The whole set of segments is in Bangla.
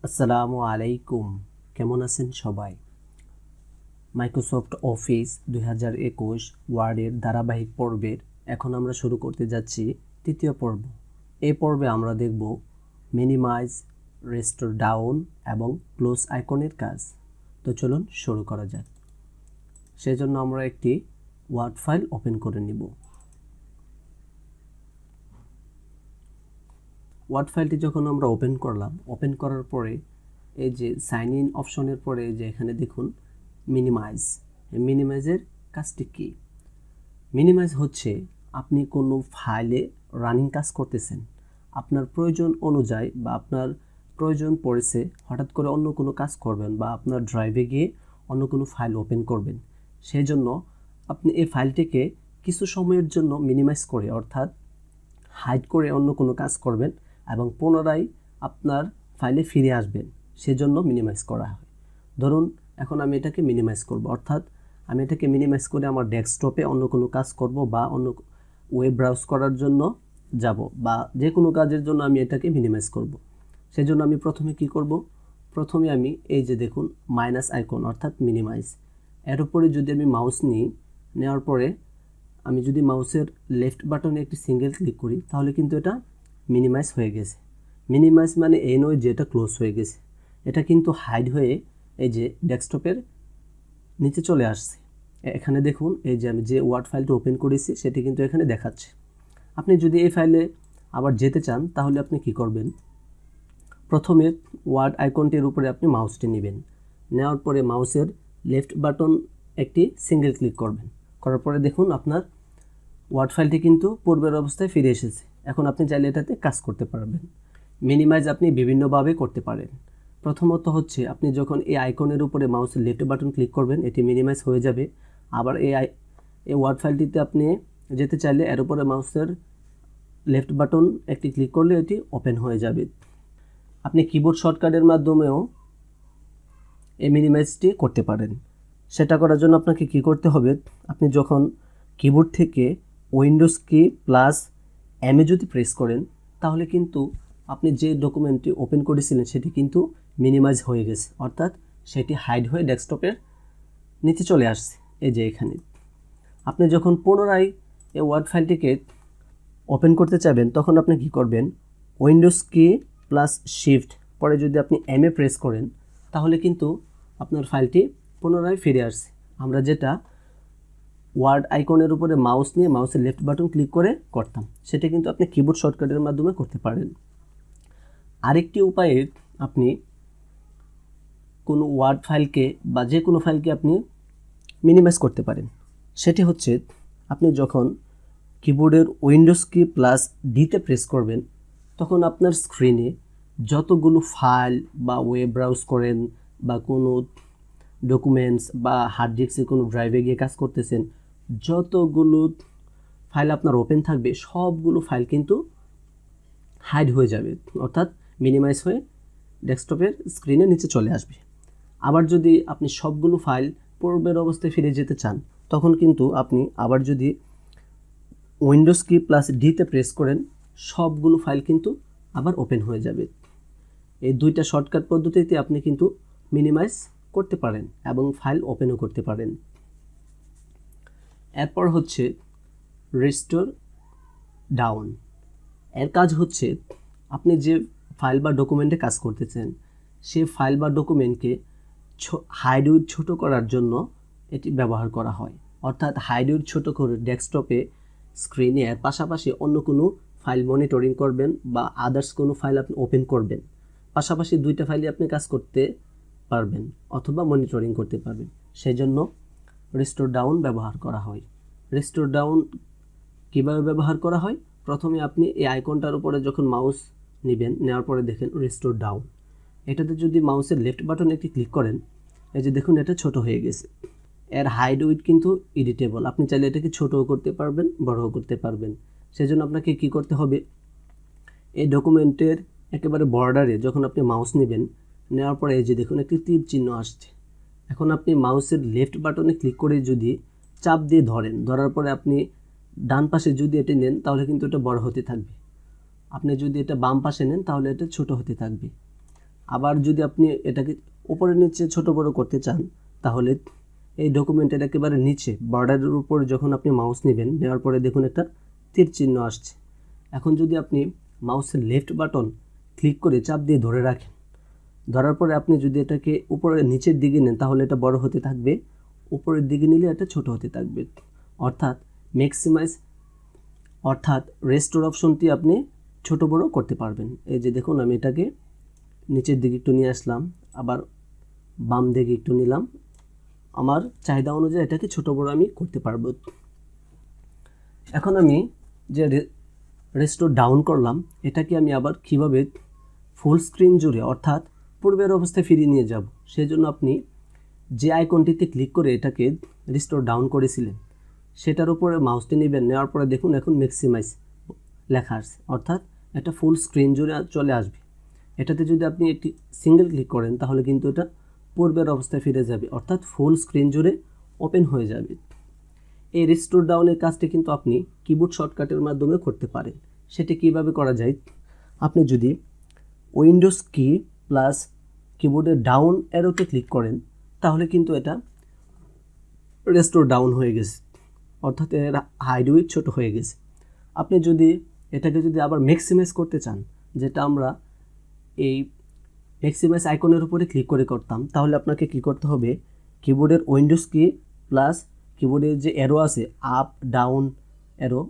আসসালামু আলাইকুম, কেমন আছেন সবাই? মাইক্রোসফট অফিস 2021 ওয়ার্ডের ধারাবাহিক পর্বের এখন আমরা শুরু করতে যাচ্ছি তৃতীয় পর্ব। এই পর্বে আমরা দেখব মিনিমাইজ, রেস্টোর ডাউন এবং ক্লোজ আইকনের কাজ। তো চলুন শুরু করা যাক। সেজন্য আমরা একটি ওয়ার্ড ফাইল ওপেন করে নিব। ওয়ার্ড ফাইলটি যখন আমরা ওপেন করলাম, ওপেন করার পরে এই যে সাইন ইন অপশনের পরে যে এখানে দেখুন মিনিমাইজ, এই মিনিমাইজের কাজটি কি? মিনিমাইজ হচ্ছে আপনি কোনো ফাইলে রানিং কাজ করতেছেন, আপনার প্রয়োজন অনুযায়ী বা আপনার প্রয়োজন পড়েছে হঠাৎ করে অন্য কোনো কাজ করবেন বা আপনার ড্রাইভে গিয়ে অন্য কোনো ফাইল ওপেন করবেন, সেই জন্য আপনি এই ফাইলটিকে কিছু সময়ের জন্য মিনিমাইজ করে অর্থাৎ হাইড করে অন্য কোনো কাজ করবেন এবং পুনরায় আপনার ফাইলে ফিরে আসবেন, সেজন্য মিনিমাইজ করা হয়। ধরুন এখন আমি এটাকে মিনিমাইজ করব, অর্থাৎ আমি এটাকে মিনিমাইজ করে আমার ডেস্কটপে অন্য কোনো কাজ করব বা অন্য ওয়েব ব্রাউজ করার জন্য যাব বা যে কোনো কাজের জন্য আমি এটাকে মিনিমাইজ করব। সেজন্য আমি প্রথমে কি করব? প্রথমে আমি এই যে দেখুন মাইনাস আইকন অর্থাৎ মিনিমাইজ, এর উপরে যদি আমি মাউস নিই, নেওয়ার পরে আমি যদি মাউসের লেফট বাটনে একটি সিঙ্গেল ক্লিক করি তাহলে কিন্তু এটা মিনিমাইজ হয়ে গেছে। মিনিমাইজ মানে এই নয় যে এটা ক্লোজ হয়ে গেছে, এটা কিন্তু হাইড হয়ে এই যে ডেস্কটপের নিচে চলে আসছে। এখানে দেখুন এই যে আমি যে ওয়ার্ড ফাইলটা ওপেন করেছি সেটি কিন্তু এখানে দেখাচ্ছে। আপনি যদি এই ফাইলে আবার যেতে চান তাহলে আপনি কি করবেন? প্রথমে ওয়ার্ড আইকনটির উপরে আপনি মাউসটি নেবেন, নেওয়ার পরে মাউসের লেফট বাটন একটি সিঙ্গেল ক্লিক করবেন, করার পরে দেখুন আপনার ওয়ার্ড ফাইলটি কিন্তু পূর্বের অবস্থায় ফিরে এসেছে। এখন আপনি চাইলে এটাতে কাজ করতে পারবেন। মিনিমাইজ আপনি বিভিন্নভাবে করতে পারেন। প্রথমত হচ্ছে আপনি যখন এই আইকনের উপরে মাউসের লেফট বাটন ক্লিক করবেন এটি মিনিমাইজ হয়ে যাবে। আবার এই ওয়ার্ড ফাইলটিতে আপনি যেতে চাইলে এর উপরে মাউসের লেফট বাটন একটি ক্লিক করলে এটি ওপেন হয়ে যাবে। আপনি কিবোর্ড শর্টকাটের মাধ্যমেও এই মিনিমাইজটি করতে পারেন। সেটা করার জন্য আপনাকে কি করতে হবে? আপনি যখন কিবোর্ড থেকে উইন্ডোজ কি প্লাস এম যদি প্রেস করেন তাহলে কিন্তু আপনি যে ডকুমেন্টটি ওপেন করেছিলেন সেটি কিন্তু মিনিমাইজ হয়ে গেছে, অর্থাৎ সেটি হাইড হয়ে ডেস্কটপের নিচে চলে আসছে। এই যে এখানে আপনি যখন পুনরায় এই ওয়ার্ড ফাইলটিকে ওপেন করতে চাইবেন তখন আপনি কি করবেন? উইন্ডোজ কি প্লাস শিফট পরে যদি আপনি এম প্রেস করেন তাহলে কিন্তু আপনার ফাইলটি পুনরায় ফিরে আসছে। আমরা যেটা ওয়ার্ড আইকনের উপরে মাউস নিয়ে মাউসের লেফট বাটন ক্লিক করে করতাম সেটা কিন্তু আপনি কিবোর্ড শর্টকাটের মাধ্যমে করতে পারেন। আরেকটি উপায়ে আপনি কোনো ওয়ার্ড ফাইলকে বা যে কোনো ফাইলকে আপনি মিনিমাইজ করতে পারেন। সেটি হচ্ছে আপনি যখন কিবোর্ডের উইন্ডোজ কি প্লাস ডিতে প্রেস করবেন তখন আপনার স্ক্রিনে যতগুলো ফাইল বা ওয়েব ব্রাউজ করেন বা কোনো ডকুমেন্টস বা হার্ড ডিস্কে কোনো ড্রাইভে গিয়ে কাজ করতেছেন, যতগুলো ফাইল আপনার ওপেন থাকবে সবগুলো ফাইল কিন্তু হাইড হয়ে যাবে, অর্থাৎ মিনিমাইজ হয়ে ডেস্কটপের স্ক্রিনের নিচে চলে আসবে। আবার যদি আপনি সবগুলো ফাইল পূর্বের অবস্থায় ফিরে যেতে চান তখন কিন্তু আপনি আবার যদি উইন্ডোজ কি প্লাস ডিতে প্রেস করেন সবগুলো ফাইল কিন্তু আবার ওপেন হয়ে যাবে। এই দুইটা শর্টকাট পদ্ধতিতে আপনি কিন্তু মিনিমাইজ করতে পারেন এবং ফাইল ওপেনও করতে পারেন। এরপর হচ্ছে রেস্টোর ডাউন। এর কাজ হচ্ছে আপনি যে ফাইল বা ডকুমেন্টে কাজ করতেছেন সেই ফাইল বা ডকুমেন্টকে হাইড উইথ ছোটো করার জন্য এটি ব্যবহার করা হয়, অর্থাৎ হাইড উইথ ছোটো করে ডেস্কটপে স্ক্রিনে এর পাশাপাশি অন্য কোনো ফাইল মনিটরিং করবেন বা আদার্স কোনো ফাইল আপনি ওপেন করবেন, পাশাপাশি দুইটা ফাইলে আপনি কাজ করতে পারবেন অথবা মনিটরিং করতে পারবেন, সেই জন্য রেস্টোর ডাউন ব্যবহার করা হয়। রেস্টোর ডাউন কীভাবে ব্যবহার করা হয়? প্রথমে আপনি এই আইকনটার উপরে যখন মাউস নেবেন, নেওয়ার পরে দেখেন রেস্টোর ডাউন, এটাতে যদি মাউসের লেফট বাটন একটি ক্লিক করেন এই যে দেখুন এটা ছোট হয়ে গেছে। এর হাইড উইথ কিন্তু এডিটেবল, আপনি চাইলে এটাকে ছোটও করতে পারবেন বড়ও করতে পারবেন। সেজন্য আপনাকে কি করতে হবে? এই ডকুমেন্টের একেবারে বর্ডারে যখন আপনি মাউস নেবেন, নেওয়ার পরে এই যে দেখুন একটি তীর চিহ্ন আসছে, এখন আপনি মাউসের লেফট বাটনে ক্লিক করে যদি চাপ দিয়ে ধরেন, ধরার পরে আপনি ডান পাশে যদি এটা নেন তাহলে কিন্তু এটা বড় হতে থাকবে, আপনি যদি এটা বাম পাশে নেন তাহলে এটা ছোট হতে থাকবে। আবার যদি আপনি এটাকে উপরে নিচে ছোট বড় করতে চান, তাহলে এই ডকুমেন্টের একেবারে নিচে বর্ডারের উপর যখন আপনি মাউস নেবেন, নেওয়ার পরে দেখুন একটা তীর চিহ্ন আসছে। এখন যদি আপনি মাউসের লেফট বাটন ক্লিক করে চাপ দিয়ে ধরে রাখেন, ধরার পরে আপনি যদি এটাকে উপরে নিচের দিকে নেন, তাহলে এটা বড় হতে থাকবে, উপরের দিকে নিলে এটা ছোট হতে থাকবে। অর্থাৎ ম্যাক্সিমাইজ অর্থাৎ রেস্টোর অপশনটি আপনি ছোট বড় করতে পারবেন। এই যে দেখুন, আমি এটাকে নিচের দিকে একটু নিয়ে আসলাম, আবার বাম দিকে একটু নিলাম, আমার চাহিদা অনুযায়ী এটাকে ছোট বড় আমি করতে পারবো। এখন আমি যে রেস্টোর ডাউন করলাম, এটাকে আমি আবার কিভাবে ফুল স্ক্রিন জুড়ে অর্থাৎ পূর্বের অবস্থায় ফিরিয়ে নিয়ে যাব, সেই জন্য আপনি যে আইকনটিতে ক্লিক করে এটাকে রিস্টোর ডাউন করেছিলেন, সেটার উপরে মাউসটি নেবেন, নেওয়ার পরে দেখুন এখন ম্যাক্সিমাইজ লেখা আসছে, অর্থাৎ এটা ফুল স্ক্রিন জুড়ে চলে আসবে। এটাতে যদি আপনি একটি সিঙ্গেল ক্লিক করেন, তাহলে কিন্তু এটা পূর্বের অবস্থায় ফিরে যাবে, অর্থাৎ ফুল স্ক্রিন জুড়ে ওপেন হয়ে যাবে। এই রিস্টোর ডাউনের কাজটি কিন্তু আপনি কিবোর্ড শর্টকাটের মাধ্যমে করতে পারেন। সেটি কিভাবে করা যায়, আপনি যদি উইন্ডোজ কি প্লাস কিবোর্ডের ডাউন অ্যারোতে ক্লিক করেন, তাহলে কিন্তু এটা রেস্টোর ডাউন হয়ে গেছে, অর্থাৎ এর হাইড উইথ ছোট হয়ে গেছে। আপনি যদি এটাকে যদি আবার ম্যাক্সিমাইজ করতে চান, যেটা আমরা এই ম্যাক্সিমাইজ আইকনের উপরে ক্লিক করে করতাম, তাহলে আপনাকে কি করতে হবে, কিবোর্ডের উইন্ডোজ কি প্লাস কিবোর্ডের যে অ্যারো আছে আপ ডাউন অ্যারো,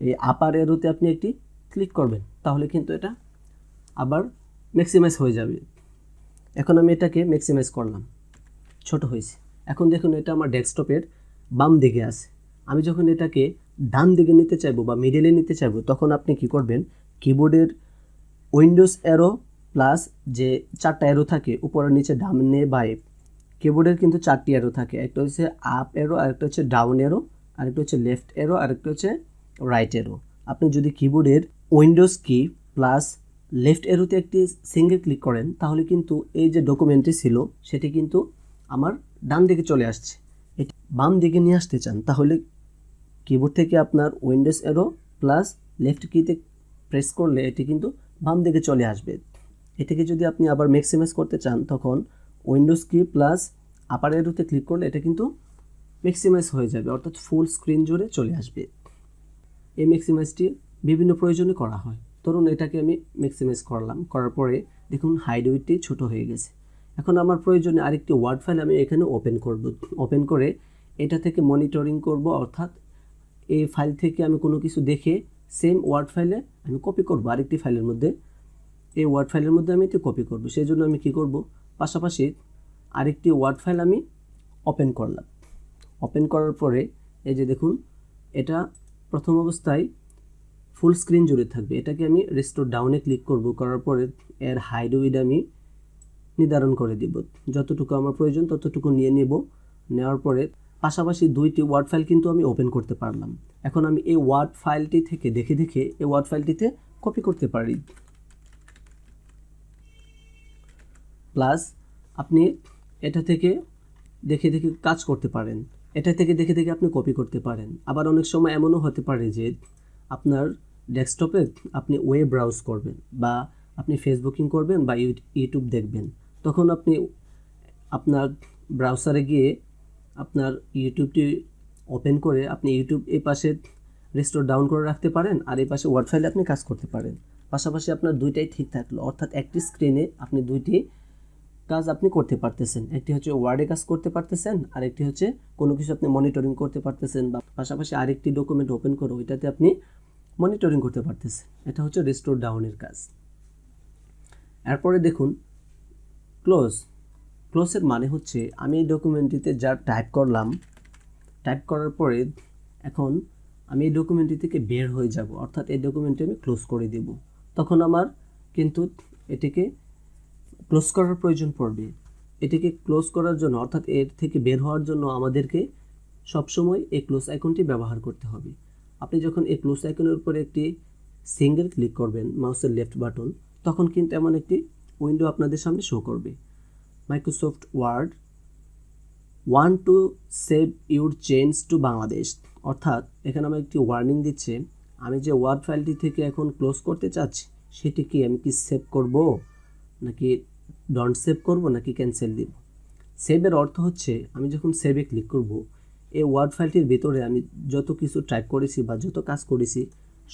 এই আপার অ্যারোতে আপনি একটি ক্লিক করবেন, তাহলে কিন্তু এটা আবার ম্যাক্সিমাইজ হয়ে যাবে। এখন আমি এটাকে ম্যাক্সিমাইজ করলাম, ছোট হয়েছে। এখন দেখুন এটা আমার ডেস্কটপের বাম দিকে আছে। আমি যখন এটাকে ডান দিকে নিতে চাইবো বা মিডলে নিতে চাইবো, তখন আপনি কি করবেন, কিবোর্ডের উইন্ডোজ অ্যারো প্লাস যে চারটা অ্যারো থাকে উপরে নিচে ডানে বাঁয়ে, কিবোর্ডের কিন্তু চারটি অ্যারো থাকে, একটা হচ্ছে আপ অ্যারো, আরেকটা হচ্ছে ডাউন অ্যারো, আরেকটা হচ্ছে লেফট অ্যারো, আরেকটা হচ্ছে রাইট অ্যারো। আপনি যদি কিবোর্ডের উইন্ডোজ কি প্লাস লেফট অ্যারোতে একটি সিঙ্গেল ক্লিক করেন, তাহলে কিন্তু এই যে ডকুমেন্টটি ছিল সেটি কিন্তু আমার ডান দিকে চলে আসছে। এটি বাম দিকে নিয়ে আসতে চান, তাহলে কিবোর্ড থেকে আপনার উইন্ডোজ অ্যারো প্লাস লেফট কিতে প্রেস করলে এটি কিন্তু বাম দিকে চলে আসবে। এটাকে যদি আপনি আবার ম্যাক্সিমাইজ করতে চান, তখন উইন্ডোজ কি প্লাস আপার অ্যারোতে ক্লিক করলে এটা কিন্তু ম্যাক্সিমাইজ হয়ে যাবে, অর্থাৎ ফুল স্ক্রিন জুড়ে চলে আসবে। এই ম্যাক্সিমাইজটি বিভিন্ন প্রয়োজনে করা হয়। ধরুন এটাকে আমি ম্যাক্সিমাইজ করলাম, করার পরে দেখুন হাইড উইথটি ছোট হয়ে গেছে। এখন আমার প্রয়োজনে আরেকটি ওয়ার্ড ফাইল আমি এখানে ওপেন করব, ওপেন করে এটা থেকে মনিটরিং করব, অর্থাৎ এই ফাইল থেকে আমি কোনো কিছু দেখে সেম ওয়ার্ড ফাইলে আমি কপি করব আরেকটি ফাইলের মধ্যে, এই ওয়ার্ড ফাইলের মধ্যে আমি এটি কপি করব। সেই জন্য আমি কি করব, পাশাপাশি আরেকটি ওয়ার্ড ফাইল আমি ওপেন করলাম। ওপেন করার পরে এই যে দেখুন, এটা প্রথম অবস্থায় ফুল স্ক্রিন জুড়ে থাকবে। এটাকে আমি রিস্টোর ডাউনে ক্লিক করব, করার পরে এর হাইড উইথ আমি নির্ধারণ করে দিব, যতটুকু আমার প্রয়োজন ততটুকু নিয়ে নেব। নেওয়ার পরে পাশাপাশি দুইটি ওয়ার্ড ফাইল কিন্তু আমি ওপেন করতে পারলাম। এখন আমি এই ওয়ার্ড ফাইলটি থেকে দেখে দেখে এই ওয়ার্ড ফাইলটিতে কপি করতে পারি। প্লাস আপনি এটা থেকে দেখে দেখে কাজ করতে পারেন, এটা থেকে দেখে দেখে আপনি কপি করতে পারেন। আবার অনেক সময় এমনও হতে পারে যে আপনার ডেস্কটপে আপনি ওয়েব ব্রাউজ করবেন, বা আপনি ফেসবুকিং করবেন, বা ইউটিউব দেখবেন, তখন আপনি আপনার ব্রাউজারে গিয়ে আপনার ইউটিউবটি ওপেন করে আপনি ইউটিউব এই পাশে রিস্টোর ডাউন করে রাখতে পারেন, আর এই পাশে ওয়ার্ড ফাইলে আপনি কাজ করতে পারেন। পাশাপাশি আপনার দুইটাই ঠিক থাকলো, অর্থাৎ একটি স্ক্রিনে আপনি দুইটি কাজ আপনি করতে পারতেছেন। একটি হচ্ছে ওয়ার্ডে কাজ করতে পারতেছেন, আর একটি হচ্ছে কোনো কিছু আপনি মনিটরিং করতে পারতেছেন, বা পাশাপাশি আরেকটি ডকুমেন্ট ওপেন করে ওইটাতে আপনি মনিটরিং করতে পারতেছেন। এটা হচ্ছে রিস্টোর ডাউনের কাজ। এরপরে দেখুন ক্লোজ। ক্লোজের মানে হচ্ছে আমি এই ডকুমেন্টটিতে যা টাইপ করলাম, টাইপ করার পরে এখন আমি এই ডকুমেন্টটি থেকে বের হয়ে যাব, অর্থাৎ এই ডকুমেন্টটি আমি ক্লোজ করে দেব। তখন আমার কিন্তু এটিকে ক্লোজ করার প্রয়োজন পড়বে। এটিকে ক্লোজ করার জন্য, অর্থাৎ এর থেকে বের হওয়ার জন্য আমাদেরকে সবসময় এই ক্লোজ আইকনটি ব্যবহার করতে হবে। আপনি যখন এই ক্লোজ আইকনের উপরে একটি সিঙ্গেল ক্লিক করবেন মাউসের লেফট বাটন, তখন কিন্তু এমন একটি উইন্ডো আপনাদের সামনে শো করবে, Microsoft Word want to save your change to Bangladesh. অর্থাৎ এখানে আমার একটি ওয়ার্নিং দিচ্ছে, আমি যে ওয়ার্ড ফাইলটি থেকে এখন ক্লোজ করতে চাচ্ছি সেটি কি আমি কি সেভ করব নাকি ডন্ট সেভ করব নাকি ক্যান্সেল দিব। সেভের অর্থ হচ্ছে আমি যখন সেভে ক্লিক করব, এই ওয়ার্ড ফাইলটির ভিতরে আমি যত কিছু টাইপ করেছি বা যত কাজ করেছি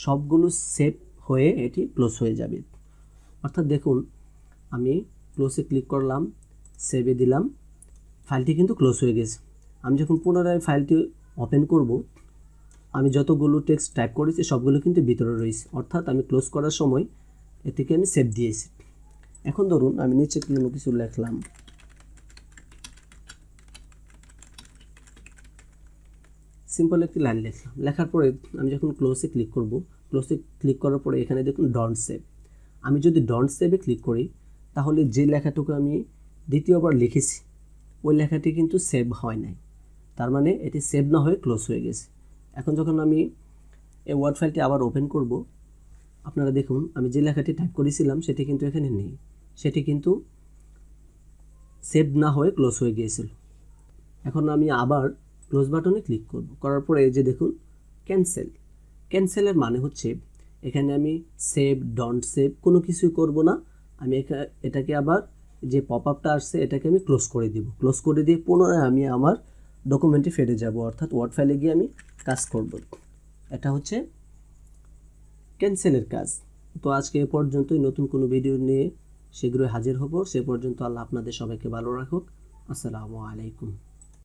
সবগুলো সেভ হয়ে এটি ক্লোজ হয়ে যাবে। অর্থাৎ দেখুন, আমি ক্লোজে ক্লিক করলাম, সেভে দিলাম, ফাইলটি কিন্তু ক্লোজ হয়ে গেছে। আমি যখন পুনরায় ফাইলটি ওপেন করব, আমি যতগুলো টেক্সট টাইপ করেছি সবগুলো কিন্তু ভিতরে রয়েছে, অর্থাৎ আমি ক্লোজ করার সময় এটিকে আমি সেভ দিয়েছি। এখন ধরুন আমি নিচে কোনো কিছু লিখলাম, সিম্পল একটি লাইন লিখলাম, লেখার পরে আমি যখন ক্লোজে ক্লিক করব, ক্লোজে ক্লিক করার পরে এখানে দেখুন ডন্ট সেভ। আমি যদি ডন্ট সেভে ক্লিক করি তাহলে যে লেখাটুকু আমি দ্বিতীয়বার লিখেছি ওই লেখাটি কিন্তু সেভ হয় নাই, তার মানে এটি সেভ না হয়ে ক্লোজ হয়ে গেছে। এখন যখন আমি এই ওয়ার্ড ফাইলটি আবার ওপেন করব, আপনারা দেখুন আমি যে লেখাটি টাইপ করেছিলাম সেটি কিন্তু এখানে নেই, সেটি কিন্তু সেভ না হয়ে ক্লোজ হয়ে গিয়েছিল। এখন আমি আবার ক্লোজ বাটনে ক্লিক করব, করার পরে এই যে দেখুন ক্যান্সেল। ক্যান্সেলের মানে হচ্ছে এখানে আমি সেভ ডন্ট সেভ কোনো কিছুই করব না, আমি এটাকে আবার যে পপ আপটা আসছে এটাকে আমি ক্লোজ করে দিব। ক্লোজ করে দিয়ে পুনরায় আমি আমার ডকুমেন্টে ফিরে যাব, অর্থাৎ ওয়ার্ড ফাইলে গিয়ে আমি কাজ করব। এটা হচ্ছে ক্যান্সেলের কাজ। তো আজকে এ পর্যন্তই, নতুন কোনো ভিডিও নিয়ে শীঘ্রই হাজির হব। সে পর্যন্ত আল্লাহ আপনাদের সবাইকে ভালো রাখুক। আসসালামু আলাইকুম।